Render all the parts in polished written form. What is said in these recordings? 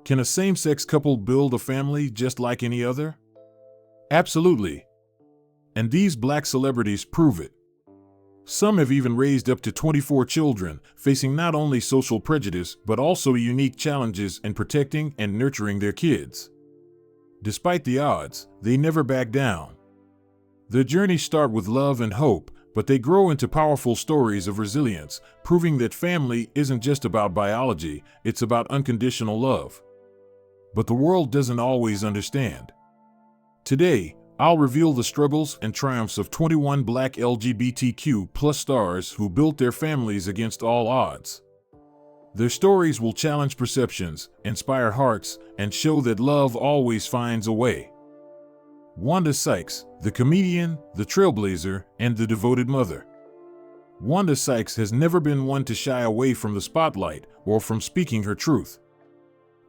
Can a same-sex couple build a family just like any other? Absolutely. And these black celebrities prove it. Some have even raised up to 24 children, facing not only social prejudice but also unique challenges in protecting and nurturing their kids. Despite the odds, they never back down. Their journeys start with love and hope, but they grow into powerful stories of resilience, proving that family isn't just about biology, it's about unconditional love. But the world doesn't always understand. Today, I'll reveal the struggles and triumphs of 21 black LGBTQ+ stars who built their families against all odds. Their stories will challenge perceptions, inspire hearts, and show that love always finds a way. Wanda Sykes, the comedian, the trailblazer, and the devoted mother. Wanda Sykes has never been one to shy away from the spotlight or from speaking her truth.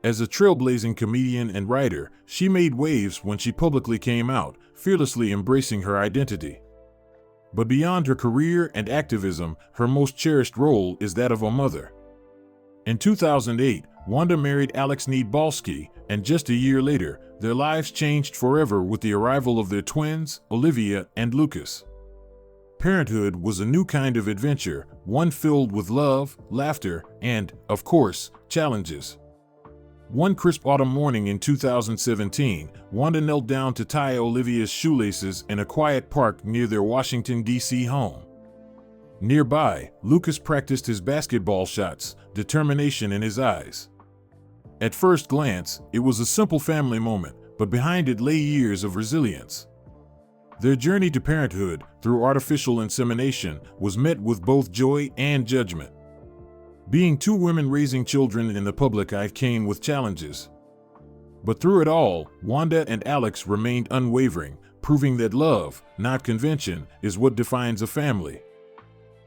As a trailblazing comedian and writer, she made waves when she publicly came out, fearlessly embracing her identity. But beyond her career and activism, her most cherished role is that of a mother. In 2008, Wanda married Alex Needbalski, and just a year later, their lives changed forever with the arrival of their twins, Olivia and Lucas. Parenthood was a new kind of adventure, one filled with love, laughter, and, of course, challenges. One crisp autumn morning in 2017, Wanda knelt down to tie Olivia's shoelaces in a quiet park near their Washington, D.C. home. Nearby, Lucas practiced his basketball shots, determination in his eyes. At first glance, it was a simple family moment, but behind it lay years of resilience. Their journey to parenthood, through artificial insemination, was met with both joy and judgment. Being two women raising children in the public eye came with challenges. But through it all, Wanda and Alex remained unwavering, proving that love, not convention, is what defines a family.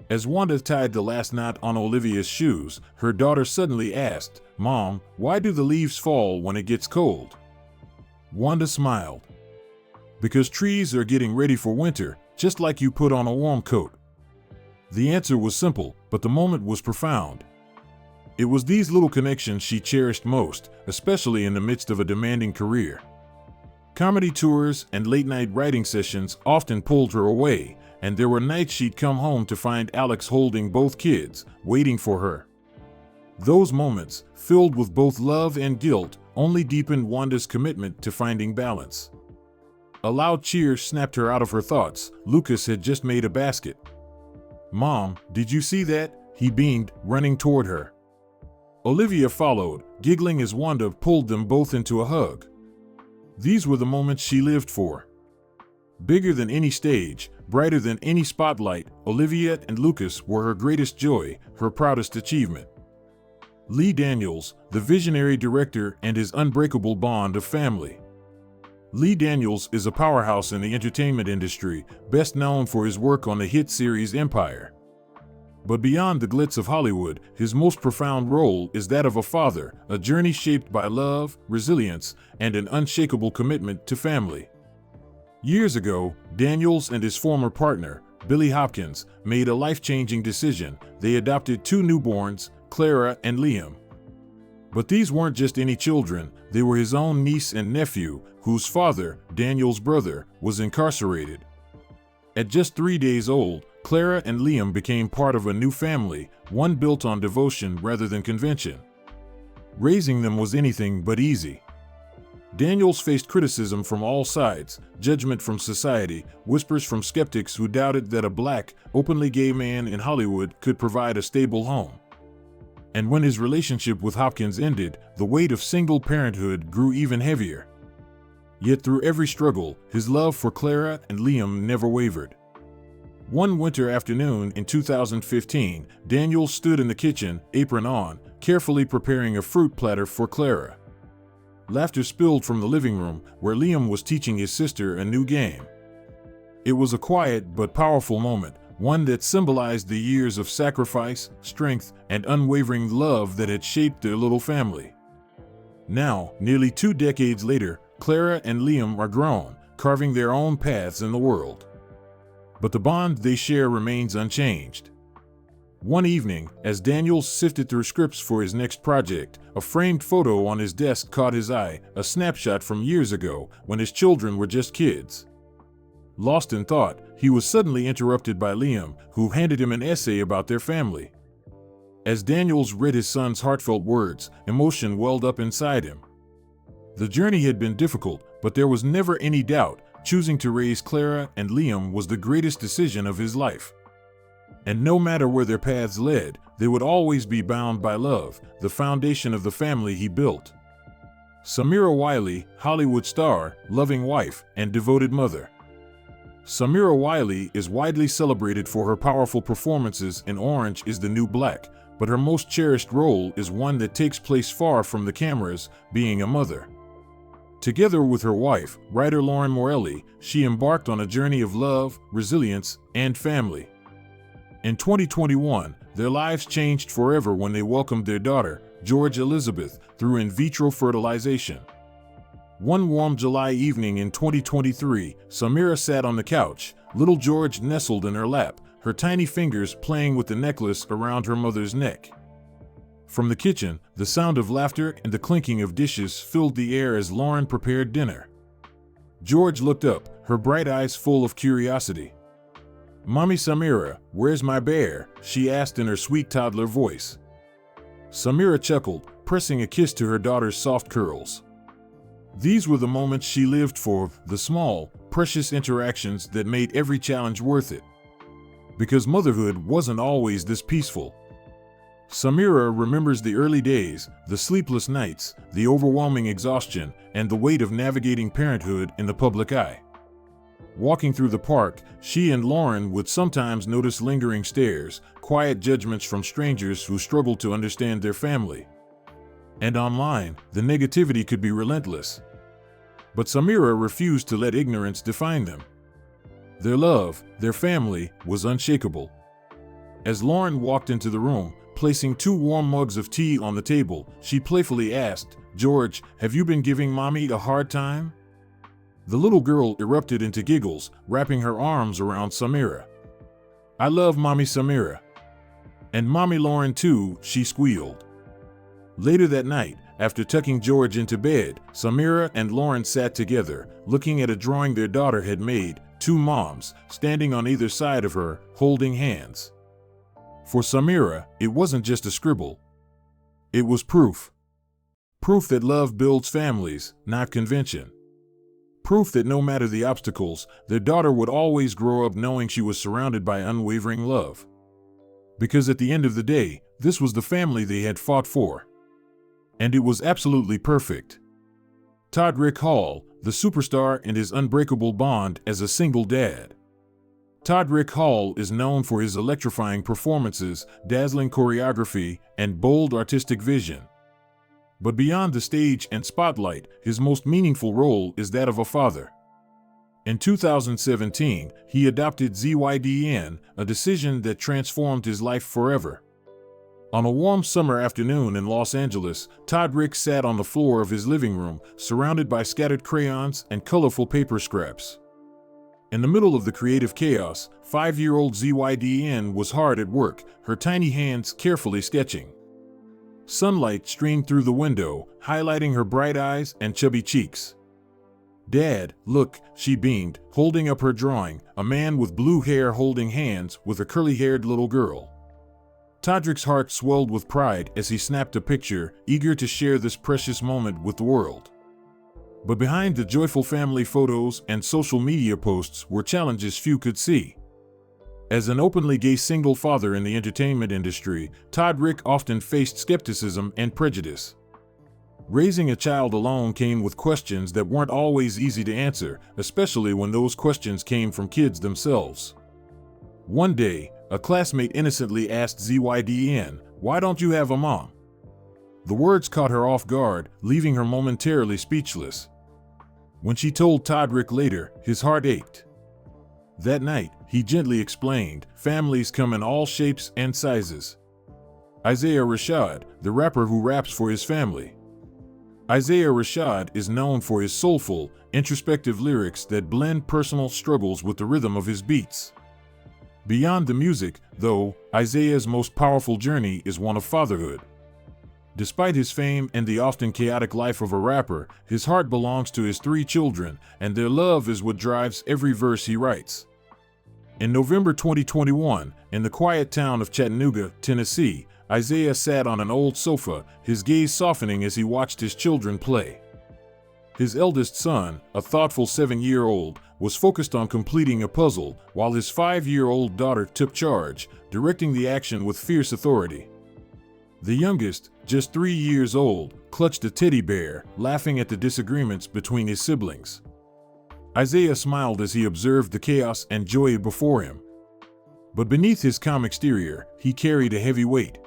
As Wanda tied the last knot on Olivia's shoes, her daughter suddenly asked, "Mom, why do the leaves fall when it gets cold?" Wanda smiled. "Because trees are getting ready for winter, just like you put on a warm coat." The answer was simple, but the moment was profound. It was these little connections she cherished most, especially in the midst of a demanding career. Comedy tours and late-night writing sessions often pulled her away, and there were nights she'd come home to find Alex holding both kids, waiting for her. Those moments, filled with both love and guilt, only deepened Wanda's commitment to finding balance. A loud cheer snapped her out of her thoughts. Lucas had just made a basket. "Mom, did you see that?" he beamed, running toward her. Olivia followed, giggling as Wanda pulled them both into a hug. These were the moments she lived for. Bigger than any stage, brighter than any spotlight, Olivia and Lucas were her greatest joy, her proudest achievement. Lee Daniels, the visionary director, and his unbreakable bond of family. Lee Daniels is a powerhouse in the entertainment industry, best known for his work on the hit series Empire. But beyond the glitz of Hollywood, his most profound role is that of a father, a journey shaped by love, resilience, and an unshakable commitment to family. Years ago, Daniels and his former partner, Billy Hopkins, made a life-changing decision. They adopted two newborns, Clara and Liam. But these weren't just any children, they were his own niece and nephew, whose father, Daniel's brother, was incarcerated. At just 3 days old, Clara and Liam became part of a new family, one built on devotion rather than convention. Raising them was anything but easy. Daniels faced criticism from all sides, judgment from society, whispers from skeptics who doubted that a black, openly gay man in Hollywood could provide a stable home. And when his relationship with Hopkins ended, the weight of single parenthood grew even heavier. Yet through every struggle, his love for Clara and Liam never wavered. One winter afternoon in 2015, Daniels stood in the kitchen, apron on, carefully preparing a fruit platter for Clara. Laughter spilled from the living room, where Liam was teaching his sister a new game. It was a quiet but powerful moment, one that symbolized the years of sacrifice, strength, and unwavering love that had shaped their little family. Now, nearly 2 decades later, Clara and Liam are grown, carving their own paths in the world. But the bond they share remains unchanged. One evening, as Daniels sifted through scripts for his next project, a framed photo on his desk caught his eye, a snapshot from years ago when his children were just kids. Lost in thought, he was suddenly interrupted by Liam, who handed him an essay about their family. As Daniels read his son's heartfelt words, emotion welled up inside him. The journey had been difficult, but there was never any doubt, choosing to raise Clara and Liam was the greatest decision of his life. And no matter where their paths led, they would always be bound by love, the foundation of the family he built. Samira Wiley, Hollywood star, loving wife, and devoted mother. Samira Wiley is widely celebrated for her powerful performances in Orange is the New Black, but her most cherished role is one that takes place far from the cameras, being a mother. Together with her wife, writer Lauren Morelli, she embarked on a journey of love, resilience, and family. In 2021, their lives changed forever when they welcomed their daughter, George Elizabeth, through in vitro fertilization. One warm July evening in 2023, Samira sat on the couch, little George nestled in her lap, her tiny fingers playing with the necklace around her mother's neck. From the kitchen, the sound of laughter and the clinking of dishes filled the air as Lauren prepared dinner. George looked up, her bright eyes full of curiosity. "Mommy Samira, where's my bear?" she asked in her sweet toddler voice. Samira chuckled, pressing a kiss to her daughter's soft curls. These were the moments she lived for, the small, precious interactions that made every challenge worth it. Because motherhood wasn't always this peaceful. Samira remembers the early days, the sleepless nights, the overwhelming exhaustion, and the weight of navigating parenthood in the public eye. Walking through the park, she and Lauren would sometimes notice lingering stares, quiet judgments from strangers who struggled to understand their family. And online, the negativity could be relentless. But Samira refused to let ignorance define them. Their love, their family, was unshakable. As Lauren walked into the room, placing 2 warm mugs of tea on the table, she playfully asked, "George, have you been giving Mommy a hard time?" The little girl erupted into giggles, wrapping her arms around Samira. "I love Mommy Samira. And Mommy Lauren too," she squealed. Later that night, after tucking George into bed, Samira and Lauren sat together, looking at a drawing their daughter had made, 2 moms, standing on either side of her, holding hands. For Samira, it wasn't just a scribble. It was proof. Proof that love builds families, not convention. Proof that no matter the obstacles, their daughter would always grow up knowing she was surrounded by unwavering love. Because at the end of the day, this was the family they had fought for. And it was absolutely perfect. Todrick Hall, the superstar, and his unbreakable bond as a single dad. Todrick Hall is known for his electrifying performances, dazzling choreography, and bold artistic vision. But beyond the stage and spotlight, his most meaningful role is that of a father. In 2017, he adopted ZYDN, a decision that transformed his life forever. On a warm summer afternoon in Los Angeles, Todrick sat on the floor of his living room, surrounded by scattered crayons and colorful paper scraps. In the middle of the creative chaos, 5-year-old ZYDN was hard at work, her tiny hands carefully sketching. Sunlight streamed through the window, highlighting her bright eyes and chubby cheeks. "Dad, look," she beamed, holding up her drawing, a man with blue hair holding hands with a curly-haired little girl. Todrick's heart swelled with pride as he snapped a picture, eager to share this precious moment with the world. But behind the joyful family photos and social media posts were challenges few could see. As an openly gay single father in the entertainment industry, Todrick often faced skepticism and prejudice. Raising a child alone came with questions that weren't always easy to answer, especially when those questions came from kids themselves. One day, a classmate innocently asked ZYDN, "Why don't you have a mom?" The words caught her off guard, leaving her momentarily speechless. When she told Todrick later, his heart ached. That night, he gently explained, families come in all shapes and sizes. Isaiah Rashad, the rapper who raps for his family. Isaiah Rashad is known for his soulful, introspective lyrics that blend personal struggles with the rhythm of his beats. Beyond the music, though, Isaiah's most powerful journey is one of fatherhood. Despite his fame and the often chaotic life of a rapper, his heart belongs to his 3 children, and their love is what drives every verse he writes. In November 2021, in the quiet town of Chattanooga, Tennessee, Isaiah sat on an old sofa, his gaze softening as he watched his children play. His eldest son, a thoughtful 7-year-old, was focused on completing a puzzle, while his 5-year-old daughter took charge, directing the action with fierce authority. The youngest, just 3 years old, clutched a teddy bear, laughing at the disagreements between his siblings. Isaiah smiled as he observed the chaos and joy before him. But beneath his calm exterior, he carried a heavy weight.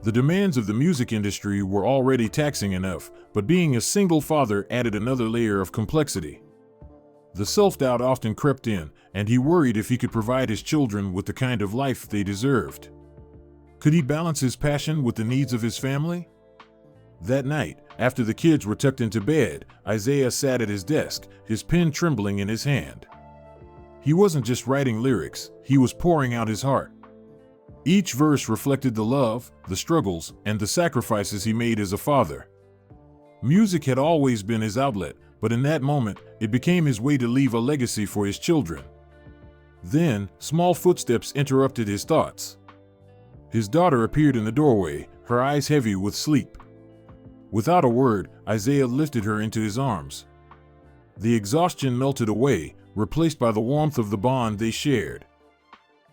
The demands of the music industry were already taxing enough, but being a single father added another layer of complexity. The self-doubt often crept in, and he worried if he could provide his children with the kind of life they deserved. Could he balance his passion with the needs of his family? That night, after the kids were tucked into bed, Isaiah sat at his desk, his pen trembling in his hand. He wasn't just writing lyrics, he was pouring out his heart. Each verse reflected the love, the struggles, and the sacrifices he made as a father. Music had always been his outlet, but in that moment, it became his way to leave a legacy for his children. Then, small footsteps interrupted his thoughts. His daughter appeared in the doorway, her eyes heavy with sleep. Without a word, Isaiah lifted her into his arms. The exhaustion melted away, replaced by the warmth of the bond they shared.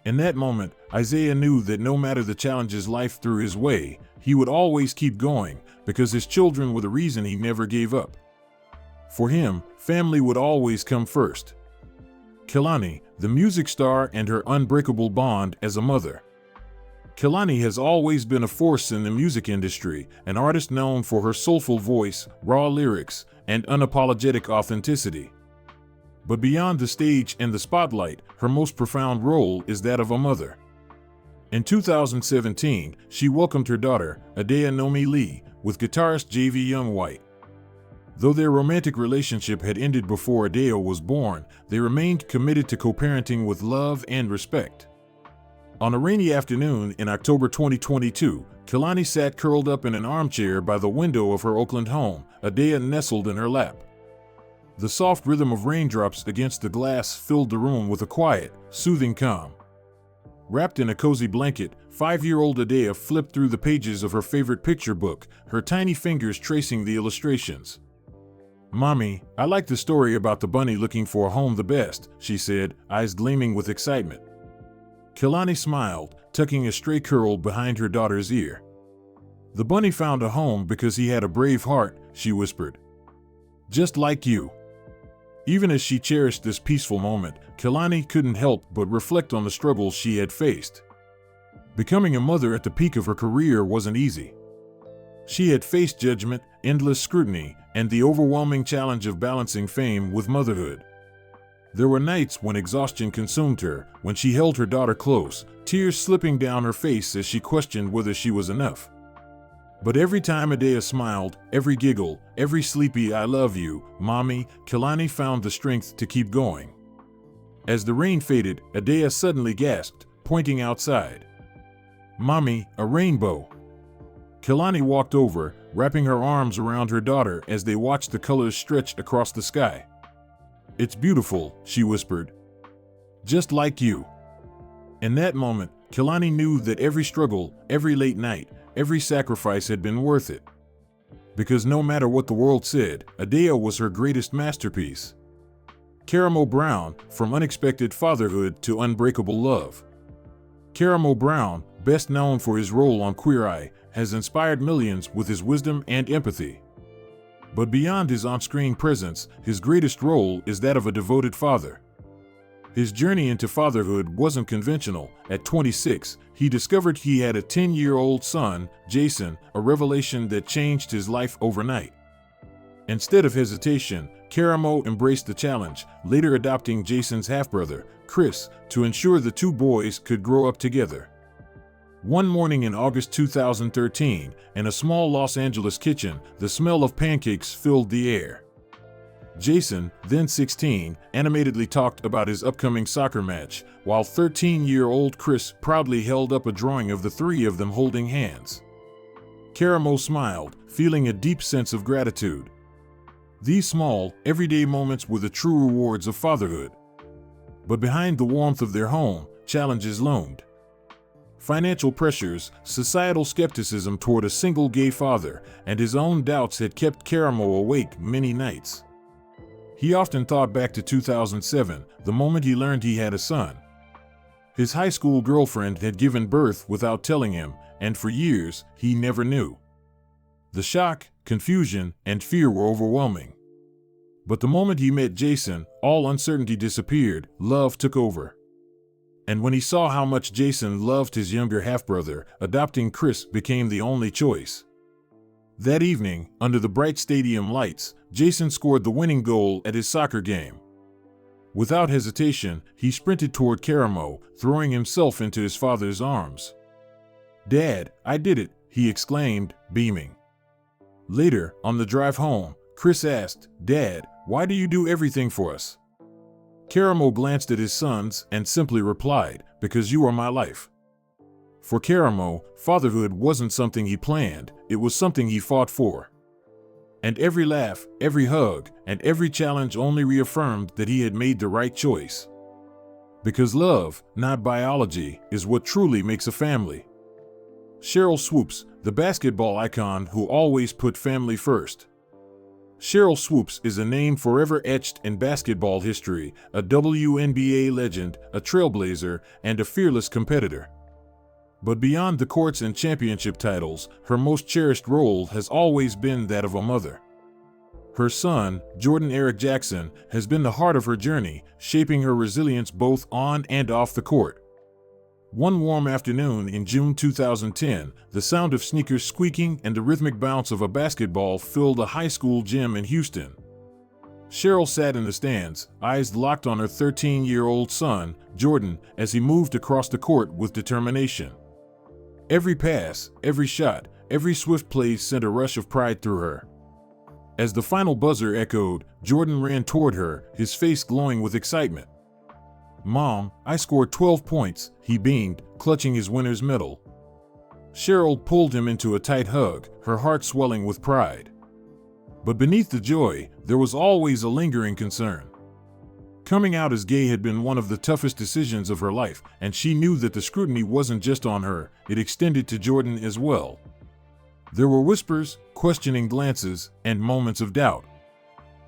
In that moment, Isaiah knew that no matter the challenges life threw his way, he would always keep going, because his children were the reason he never gave up. For him, family would always come first. Kehlani, the music star, and her unbreakable bond as a mother. Kehlani has always been a force in the music industry, an artist known for her soulful voice, raw lyrics, and unapologetic authenticity. But beyond the stage and the spotlight, her most profound role is that of a mother. In 2017, she welcomed her daughter, Adea Nomi Lee, with guitarist J.V. Youngwhite. Though their romantic relationship had ended before Adea was born, they remained committed to co-parenting with love and respect. On a rainy afternoon in October 2022, Kehlani sat curled up in an armchair by the window of her Oakland home, Adea nestled in her lap. The soft rhythm of raindrops against the glass filled the room with a quiet, soothing calm. Wrapped in a cozy blanket, 5-year-old Adea flipped through the pages of her favorite picture book, her tiny fingers tracing the illustrations. "Mommy, I like the story about the bunny looking for a home the best," she said, eyes gleaming with excitement. Kehlani smiled, tucking a stray curl behind her daughter's ear. "The bunny found a home because he had a brave heart," she whispered. "Just like you." Even as she cherished this peaceful moment, Kehlani couldn't help but reflect on the struggles she had faced. Becoming a mother at the peak of her career wasn't easy. She had faced judgment, endless scrutiny, and the overwhelming challenge of balancing fame with motherhood. There were nights when exhaustion consumed her, when she held her daughter close, tears slipping down her face as she questioned whether she was enough. But every time Adea smiled, every giggle, every sleepy "I love you, Mommy," Kehlani found the strength to keep going. As the rain faded, Adea suddenly gasped, pointing outside. "Mommy, a rainbow." Kehlani walked over, wrapping her arms around her daughter as they watched the colors stretch across the sky. "It's beautiful," she whispered. "Just like you." In that moment, Kehlani knew that every struggle, every late night, every sacrifice had been worth it. Because no matter what the world said, Adea was her greatest masterpiece. Karamo Brown, From Unexpected Fatherhood to Unbreakable Love. Karamo Brown, best known for his role on Queer Eye, has inspired millions with his wisdom and empathy. But beyond his on-screen presence, his greatest role is that of a devoted father. His journey into fatherhood wasn't conventional. At 26, he discovered he had a 10-year-old son, Jason, a revelation that changed his life overnight. Instead of hesitation, Karamo embraced the challenge, later adopting Jason's half-brother, Chris, to ensure the 2 boys could grow up together. One morning in August 2013, in a small Los Angeles kitchen, the smell of pancakes filled the air. Jason, then 16, animatedly talked about his upcoming soccer match, while 13-year-old Chris proudly held up a drawing of the three of them holding hands. Karamo smiled, feeling a deep sense of gratitude. These small, everyday moments were the true rewards of fatherhood. But behind the warmth of their home, challenges loomed. Financial pressures, societal skepticism toward a single gay father, and his own doubts had kept Karamo awake many nights. He often thought back to 2007, the moment he learned he had a son. His high school girlfriend had given birth without telling him, and for years, he never knew. The shock, confusion, and fear were overwhelming. But the moment he met Jason, all uncertainty disappeared, love took over. And when he saw how much Jason loved his younger half-brother, adopting Chris became the only choice. That evening, under the bright stadium lights, Jason scored the winning goal at his soccer game. Without hesitation, he sprinted toward Karamo, throwing himself into his father's arms. "Dad, I did it," he exclaimed, beaming. Later, on the drive home, Chris asked, "Dad, why do you do everything for us?" Karamo glanced at his sons and simply replied, "Because you are my life." For Karamo, fatherhood wasn't something he planned, it was something he fought for. And every laugh, every hug, and every challenge only reaffirmed that he had made the right choice. Because love, not biology, is what truly makes a family. Sheryl Swoopes, the basketball icon who always put family first. Sheryl Swoopes is a name forever etched in basketball history, a WNBA legend, a trailblazer, and a fearless competitor. But beyond the courts and championship titles, her most cherished role has always been that of a mother. Her son, Jordan Eric Jackson, has been the heart of her journey, shaping her resilience both on and off the court. One warm afternoon in June 2010, the sound of sneakers squeaking and the rhythmic bounce of a basketball filled a high school gym in Houston. Sheryl sat in the stands, eyes locked on her 13-year-old son, Jordan, as he moved across the court with determination. Every pass, every shot, every swift play sent a rush of pride through her. As the final buzzer echoed, Jordan ran toward her, his face glowing with excitement. "Mom, I scored 12 points, he beamed, clutching his winner's medal. Sheryl pulled him into a tight hug, her heart swelling with pride. But beneath the joy, there was always a lingering concern. Coming out as gay had been one of the toughest decisions of her life, and she knew that the scrutiny wasn't just on her, it extended to Jordan as well. There were whispers, questioning glances, and moments of doubt.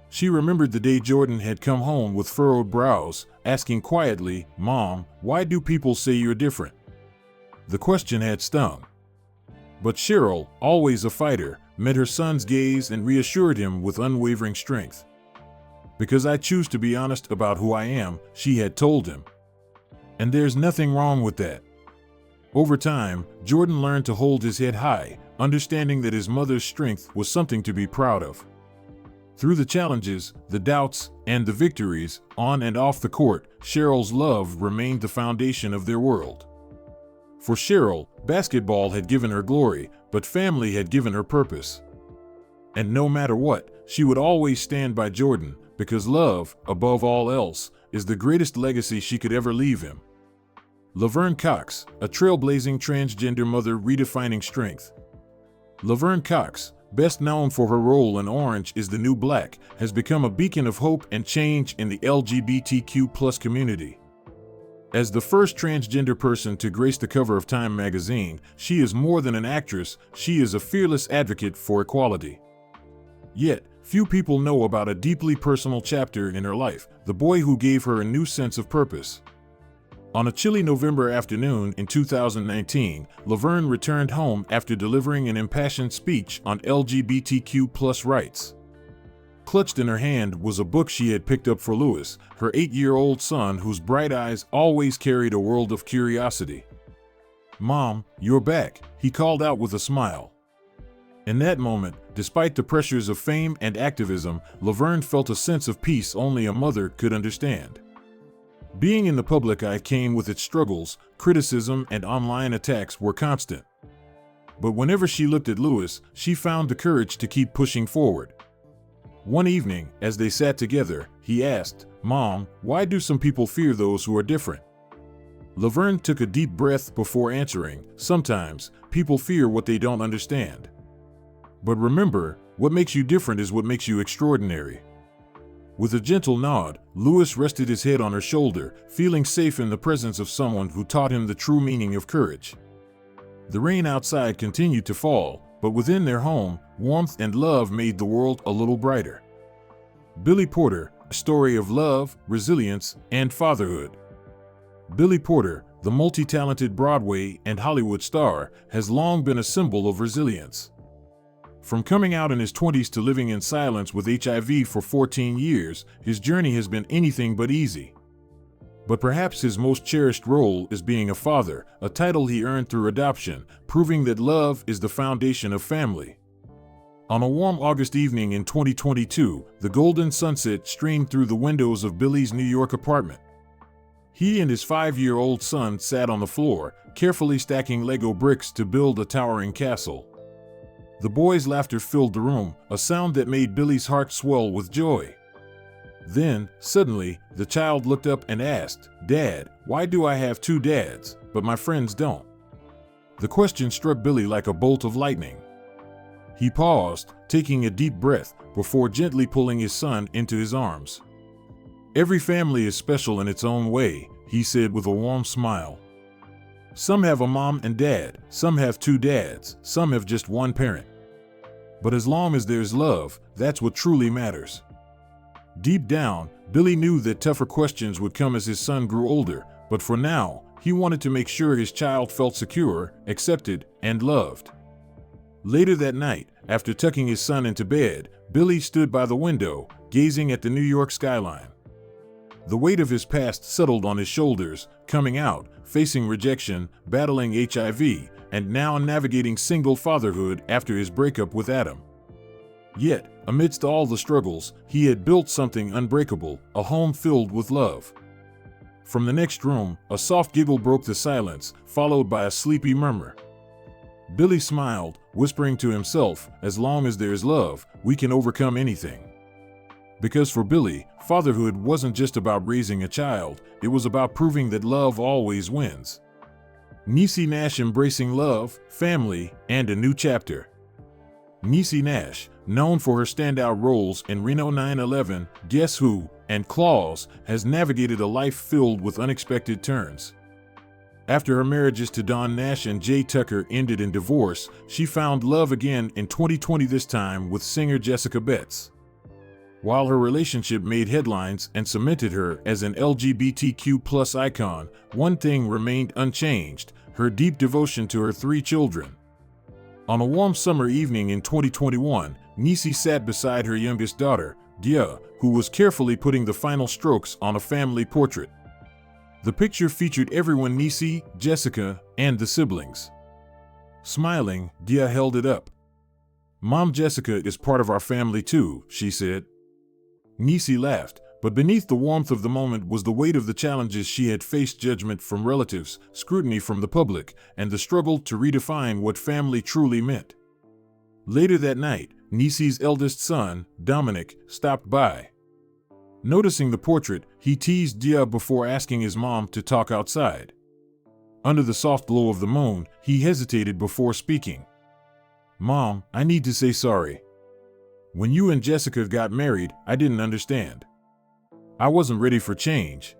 She remembered the day Jordan had come home with furrowed brows, asking quietly, "Mom, why do people say you're different?" The question had stung. But Sheryl, always a fighter, met her son's gaze and reassured him with unwavering strength. "Because I choose to be honest about who I am," she had told him. And there's nothing wrong with that. Over time, Jordan learned to hold his head high, understanding that his mother's strength was something to be proud of. Through the challenges, the doubts, and the victories, on and off the court, Sheryl's love remained the foundation of their world. For Sheryl, basketball had given her glory, but family had given her purpose. And no matter what, she would always stand by Jordan, because love, above all else, is the greatest legacy she could ever leave him. Laverne Cox, a trailblazing transgender mother redefining strength. Laverne Cox, best known for her role in Orange is the New Black, has become a beacon of hope and change in the LGBTQ+ community. As the first transgender person to grace the cover of Time magazine, she is more than an actress, she is a fearless advocate for equality. Yet, few people know about a deeply personal chapter in her life, the boy who gave her a new sense of purpose. On a chilly November afternoon in 2019, Laverne returned home after delivering an impassioned speech on LGBTQ+ rights. Clutched in her hand was a book she had picked up for Louis, her 8-year-old son whose bright eyes always carried a world of curiosity. "Mom, you're back," he called out with a smile. In that moment, despite the pressures of fame and activism, Laverne felt a sense of peace only a mother could understand. Being in the public eye came with its struggles, criticism and online attacks were constant. But whenever she looked at Louis, she found the courage to keep pushing forward. One evening, as they sat together, he asked, "Mom, why do some people fear those who are different?" Laverne took a deep breath before answering, "Sometimes, people fear what they don't understand. But remember, what makes you different is what makes you extraordinary." With a gentle nod, Louis rested his head on her shoulder, feeling safe in the presence of someone who taught him the true meaning of courage. The rain outside continued to fall, but within their home, warmth and love made the world a little brighter. Billy Porter, a story of love, resilience, and fatherhood. Billy Porter, the multi-talented Broadway and Hollywood star, has long been a symbol of resilience. From coming out in his 20s to living in silence with HIV for 14 years, his journey has been anything but easy. But perhaps his most cherished role is being a father, a title he earned through adoption, proving that love is the foundation of family. On a warm August evening in 2022, the golden sunset streamed through the windows of Billy's New York apartment. He and his 5-year-old son sat on the floor, carefully stacking Lego bricks to build a towering castle. The boy's laughter filled the room, a sound that made Billy's heart swell with joy. Then, suddenly, the child looked up and asked, "Dad, why do I have two dads, but my friends don't?" The question struck Billy like a bolt of lightning. He paused, taking a deep breath, before gently pulling his son into his arms. "Every family is special in its own way," he said with a warm smile. "Some have a mom and dad, some have two dads, some have just one parent. But as long as there's love, that's what truly matters." Deep down, Billy knew that tougher questions would come as his son grew older, but for now, he wanted to make sure his child felt secure, accepted, and loved. Later that night, after tucking his son into bed, Billy stood by the window, gazing at the New York skyline. The weight of his past settled on his shoulders, coming out, facing rejection, battling HIV, and now navigating single fatherhood after his breakup with Adam. Yet, amidst all the struggles, he had built something unbreakable, a home filled with love. From the next room, a soft giggle broke the silence, followed by a sleepy murmur. Billy smiled, whispering to himself, "As long as there's love, we can overcome anything." Because for Billy, fatherhood wasn't just about raising a child, it was about proving that love always wins. Niecy Nash embracing love, family, and a new chapter. Niecy Nash, known for her standout roles in Reno 9/11, Guess Who, and Claws, has navigated a life filled with unexpected turns. After her marriages to Don Nash and Jay Tucker ended in divorce, she found love again in 2020, this time with singer Jessica Betts. While her relationship made headlines and cemented her as an LGBTQ+ icon, one thing remained unchanged: her deep devotion to her 3 children. On a warm summer evening in 2021, Niecy sat beside her youngest daughter, Dia, who was carefully putting the final strokes on a family portrait. The picture featured everyone: Niecy, Jessica, and the siblings. Smiling, Dia held it up. "Mom, Jessica is part of our family too," she said. Niecy laughed, but beneath the warmth of the moment was the weight of the challenges she had faced: judgment from relatives, scrutiny from the public, and the struggle to redefine what family truly meant. Later that night, Niecy's eldest son, Dominic, stopped by. Noticing the portrait, he teased Dia before asking his mom to talk outside. Under the soft glow of the moon, he hesitated before speaking. "Mom, I need to say sorry. When you and Jessica got married, I didn't understand. I wasn't ready for change."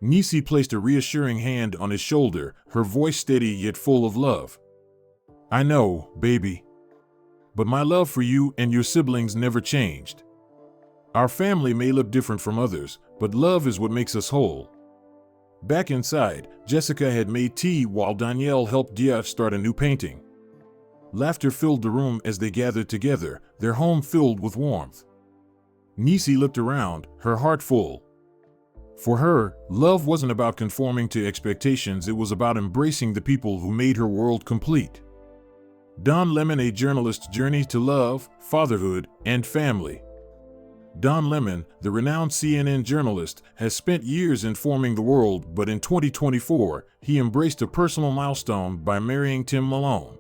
Niecy placed a reassuring hand on his shoulder, her voice steady yet full of love. "I know, baby. But my love for you and your siblings never changed. Our family may look different from others, but love is what makes us whole." Back inside, Jessica had made tea while Danielle helped Dia start a new painting. Laughter filled the room as they gathered together, their home filled with warmth. Niecy looked around, her heart full. For her, love wasn't about conforming to expectations, it was about embracing the people who made her world complete. Don Lemon, a journalist's journey to love, fatherhood, and family. Don Lemon, the renowned CNN journalist, has spent years informing the world, but in 2024, he embraced a personal milestone by marrying Tim Malone.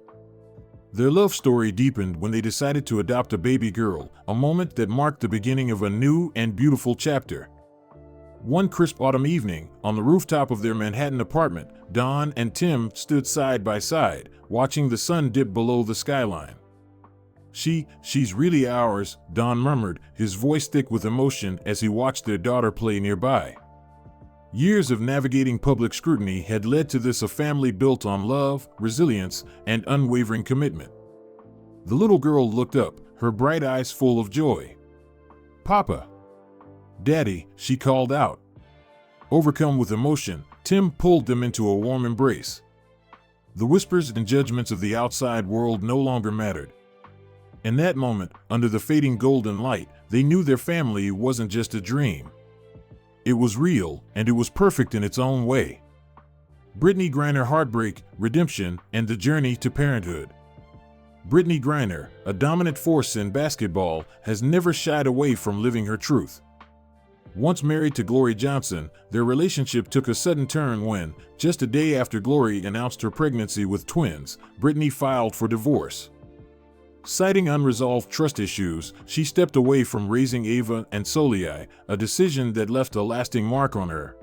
Their love story deepened when they decided to adopt a baby girl, a moment that marked the beginning of a new and beautiful chapter. One crisp autumn evening, on the rooftop of their Manhattan apartment, Don and Tim stood side by side, watching the sun dip below the skyline. She's really ours," Don murmured, his voice thick with emotion as he watched their daughter play nearby. Years of navigating public scrutiny had led to this, a family built on love, resilience, and unwavering commitment. The little girl looked up, her bright eyes full of joy. "Papa! Daddy," she called out. Overcome with emotion, Tim pulled them into a warm embrace. The whispers and judgments of the outside world no longer mattered. In that moment, under the fading golden light, they knew their family wasn't just a dream. It was real, and it was perfect in its own way. Brittany Griner heartbreak, redemption, and the journey to parenthood. Brittany Griner, a dominant force in basketball, has never shied away from living her truth. Once married to Glory Johnson, their relationship took a sudden turn when, just a day after Glory announced her pregnancy with twins, Brittany filed for divorce. Citing unresolved trust issues, she stepped away from raising Ava and Solei, a decision that left a lasting mark on her.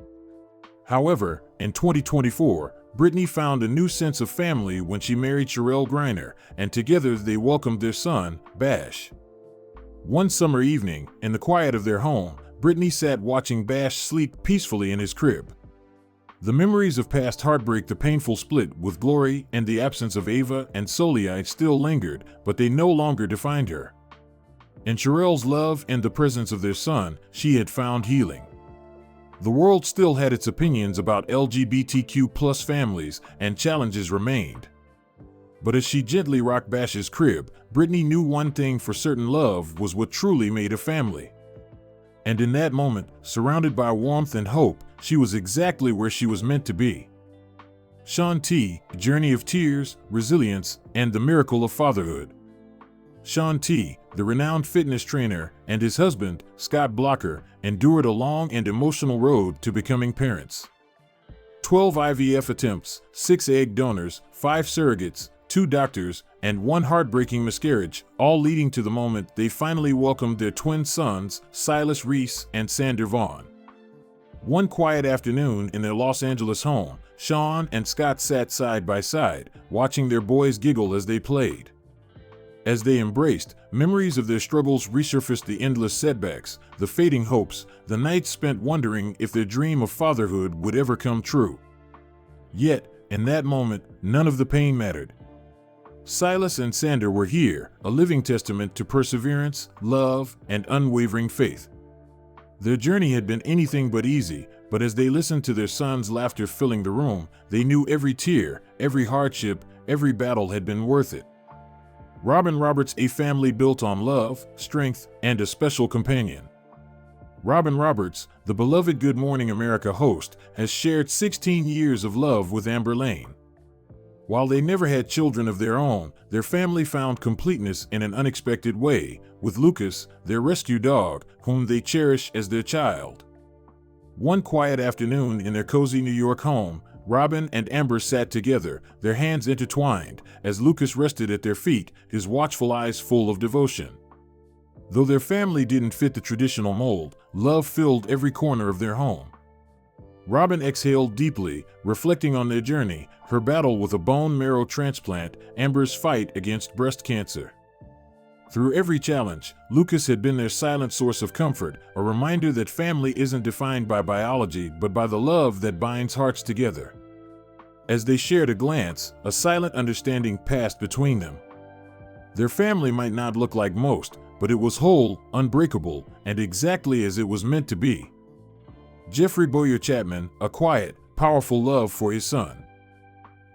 However, in 2024, Brittany found a new sense of family when she married Sherelle Griner, and together they welcomed their son, Bash. One summer evening, in the quiet of their home, Brittany sat watching Bash sleep peacefully in his crib. The memories of past heartbreak, the painful split with Glory, and the absence of Ava and Solei still lingered, but they no longer defined her. In Sherelle's love and the presence of their son, she had found healing. The world still had its opinions about LGBTQ+ families, and challenges remained. But as she gently rocked Bash's crib, Brittany knew one thing for certain: love was what truly made a family. And in that moment, surrounded by warmth and hope, she was exactly where she was meant to be. Shaun T, Journey of Tears, Resilience, and the Miracle of Fatherhood. Shaun T, the renowned fitness trainer, and his husband, Scott Blocker, endured a long and emotional road to becoming parents. 12 IVF attempts, 6 egg donors, 5 surrogates, 2 doctors, and 1 heartbreaking miscarriage, all leading to the moment they finally welcomed their twin sons, Silas Reese and Sander Vaughn. One quiet afternoon in their Los Angeles home, Shaun and Scott sat side by side, watching their boys giggle as they played. As they embraced, memories of their struggles resurfaced: the endless setbacks, the fading hopes, the nights spent wondering if their dream of fatherhood would ever come true. Yet, in that moment, none of the pain mattered. Silas and Sander were here, a living testament to perseverance, love, and unwavering faith. Their journey had been anything but easy, but as they listened to their son's laughter filling the room, they knew every tear, every hardship, every battle had been worth it. Robin Roberts, a family built on love, strength, and a special companion. Robin Roberts, the beloved Good Morning America host, has shared 16 years of love with Amber Lane. While they never had children of their own, their family found completeness in an unexpected way, with Lucas, their rescue dog, whom they cherish as their child. One quiet afternoon in their cozy New York home, Robin and Amber sat together, their hands intertwined, as Lucas rested at their feet, his watchful eyes full of devotion. Though their family didn't fit the traditional mold, love filled every corner of their home. Robin exhaled deeply, reflecting on their journey, her battle with a bone marrow transplant, Amber's fight against breast cancer. Through every challenge, Lucas had been their silent source of comfort, a reminder that family isn't defined by biology but by the love that binds hearts together. As they shared a glance, a silent understanding passed between them. Their family might not look like most, but it was whole, unbreakable, and exactly as it was meant to be. Jeffrey Boyer Chapman, a quiet, powerful love for his son.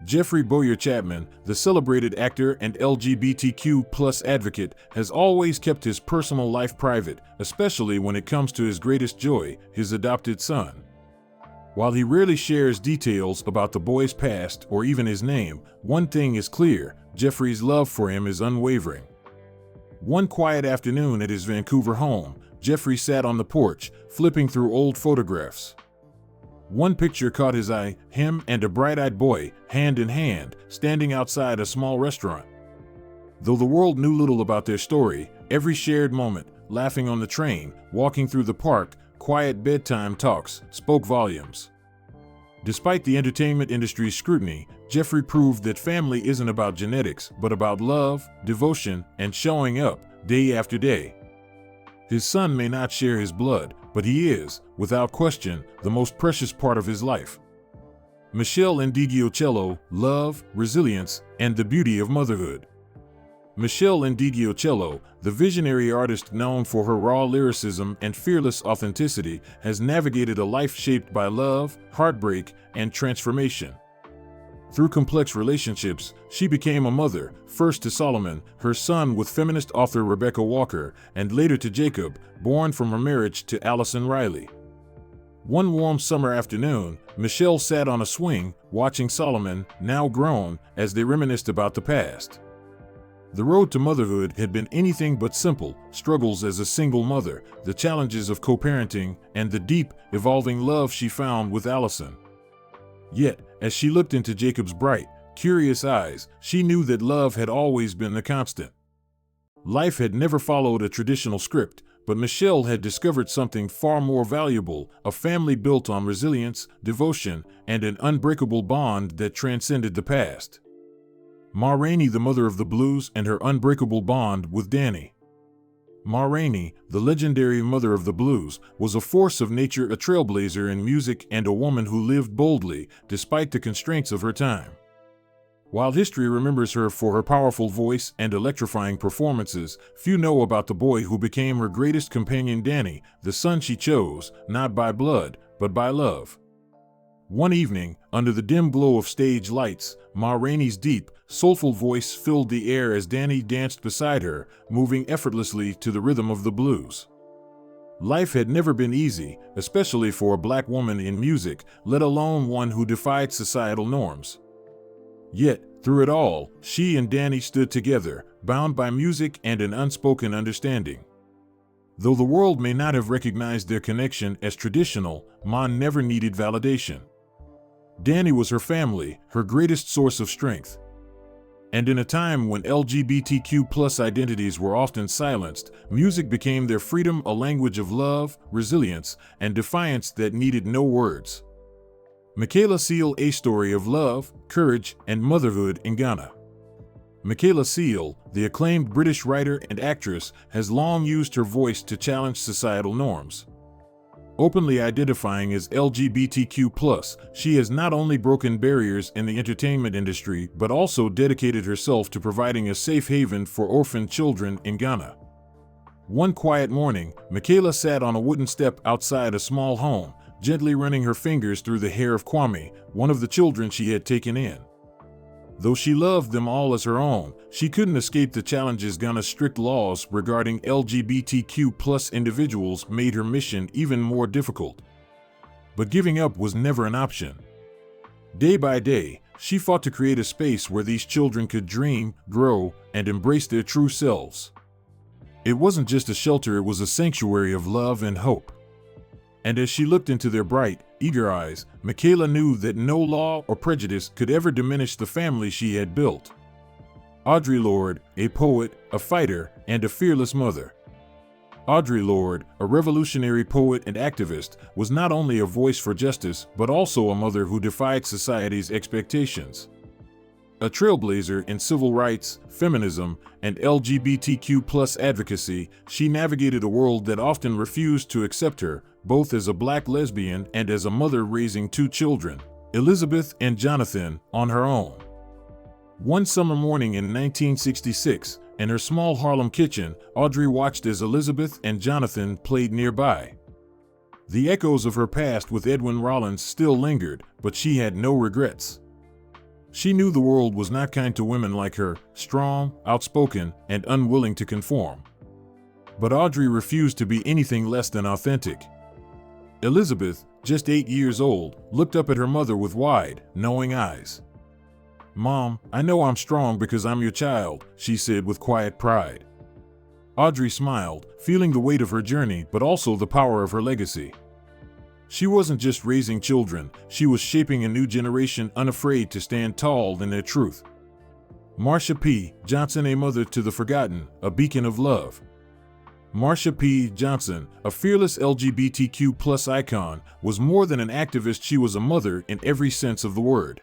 Jeffrey Boyer Chapman, the celebrated actor and LGBTQ+ advocate, has always kept his personal life private, especially when it comes to his greatest joy, his adopted son. While he rarely shares details about the boy's past or even his name, one thing is clear: Jeffrey's love for him is unwavering. One quiet afternoon at his Vancouver home, Jeffrey sat on the porch, flipping through old photographs. One picture caught his eye, him and a bright-eyed boy, hand in hand, standing outside a small restaurant. Though the world knew little about their story, every shared moment, laughing on the train, walking through the park, quiet bedtime talks, spoke volumes. Despite the entertainment industry's scrutiny, Jeffrey proved that family isn't about genetics, but about love, devotion, and showing up, day after day. His son may not share his blood, but he is, without question, the most precious part of his life. Michelle Ndigiocello, love, resilience, and the beauty of motherhood. Michelle Ndigiocello, the visionary artist known for her raw lyricism and fearless authenticity, has navigated a life shaped by love, heartbreak, and transformation. Through complex relationships, she became a mother, first to Solomon, her son with feminist author Rebecca Walker, and later to Jacob, born from her marriage to Allison Riley. One warm summer afternoon, Michelle sat on a swing, watching Solomon, now grown, as they reminisced about the past. The road to motherhood had been anything but simple: struggles as a single mother, the challenges of co-parenting, and the deep, evolving love she found with Allison. Yet, as she looked into Jacob's bright, curious eyes, she knew that love had always been the constant. Life had never followed a traditional script, but Michelle had discovered something far more valuable: a family built on resilience, devotion, and an unbreakable bond that transcended the past. Ma Rainey, the mother of the blues, and her unbreakable bond with Danny. Ma Rainey, the legendary mother of the blues, was a force of nature, a trailblazer in music, and a woman who lived boldly, despite the constraints of her time. While history remembers her for her powerful voice and electrifying performances, few know about the boy who became her greatest companion, Danny, the son she chose, not by blood, but by love. One evening, under the dim glow of stage lights, Ma Rainey's deep, soulful voice filled the air as Danny danced beside her, moving effortlessly to the rhythm of the blues. Life had never been easy, especially for a black woman in music, let alone one who defied societal norms. Yet, through it all, she and Danny stood together, bound by music and an unspoken understanding. Though the world may not have recognized their connection as traditional, Ma never needed validation. Danny was her family, her greatest source of strength. And in a time when LGBTQ+ identities were often silenced, music became their freedom, a language of love, resilience, and defiance that needed no words. Michaela Seal, a story of love, courage, and motherhood in Ghana. Michaela Seal, the acclaimed British writer and actress, has long used her voice to challenge societal norms. Openly identifying as LGBTQ+, she has not only broken barriers in the entertainment industry but also dedicated herself to providing a safe haven for orphaned children in Ghana. One quiet morning, Michaela sat on a wooden step outside a small home, gently running her fingers through the hair of Kwame, one of the children she had taken in. Though she loved them all as her own, she couldn't escape the challenges Ghana's strict laws regarding LGBTQ+ individuals made her mission even more difficult. But giving up was never an option. Day by day, she fought to create a space where these children could dream, grow, and embrace their true selves. It wasn't just a shelter, it was a sanctuary of love and hope. And as she looked into their bright, eager eyes, Michaela knew that no law or prejudice could ever diminish the family she had built. Audre Lorde, a poet, a fighter, and a fearless mother. Audre Lorde, a revolutionary poet and activist, was not only a voice for justice but also a mother who defied society's expectations. A trailblazer in civil rights, feminism, and LGBTQ+ advocacy, she navigated a world that often refused to accept her, both as a black lesbian and as a mother raising two children, Elizabeth and Jonathan, on her own. One summer morning in 1966, in her small Harlem kitchen, Audre watched as Elizabeth and Jonathan played nearby. The echoes of her past with Edwin Rollins still lingered, but she had no regrets. She knew the world was not kind to women like her, strong, outspoken, and unwilling to conform. But Audre refused to be anything less than authentic. Elizabeth, just 8 years old, looked up at her mother with wide, knowing eyes. "Mom, I know I'm strong because I'm your child," she said with quiet pride. Audre smiled, feeling the weight of her journey but also the power of her legacy. She wasn't just raising children, she was shaping a new generation unafraid to stand tall in their truth. Marsha P. Johnson, a mother to the forgotten, a beacon of love. Marsha P. Johnson, a fearless LGBTQ+ icon, was more than an activist. She was a mother in every sense of the word.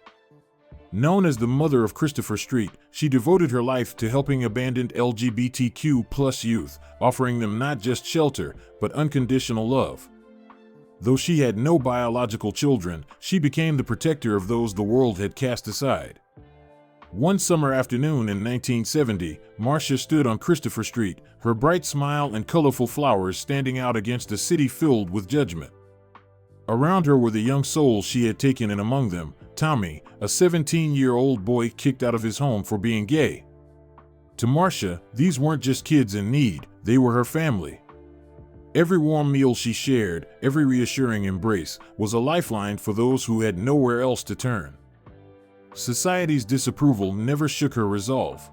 Known as the mother of Christopher Street, she devoted her life to helping abandoned LGBTQ+ youth, offering them not just shelter, but unconditional love. Though she had no biological children, she became the protector of those the world had cast aside. One summer afternoon in 1970, Marsha stood on Christopher Street, her bright smile and colorful flowers standing out against a city filled with judgment. Around her were the young souls she had taken in, among them, Tommy, a 17-year-old boy kicked out of his home for being gay. To Marsha, these weren't just kids in need, they were her family. Every warm meal she shared, every reassuring embrace, was a lifeline for those who had nowhere else to turn. Society's disapproval never shook her resolve.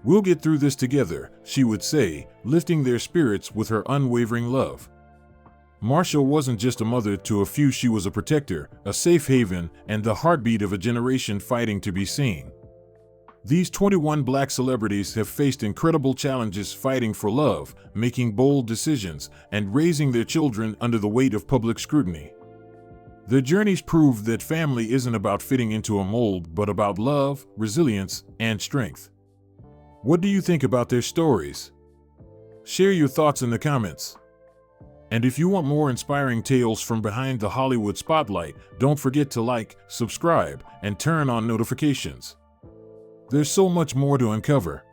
"We'll get through this together," she would say, lifting their spirits with her unwavering love. Marsha wasn't just a mother to a few, she was a protector, a safe haven, and the heartbeat of a generation fighting to be seen. These 21 Black celebrities have faced incredible challenges fighting for love, making bold decisions, and raising their children under the weight of public scrutiny. Their journeys prove that family isn't about fitting into a mold, but about love, resilience, and strength. What do you think about their stories? Share your thoughts in the comments. And if you want more inspiring tales from behind the Hollywood spotlight, don't forget to like, subscribe, and turn on notifications. There's so much more to uncover.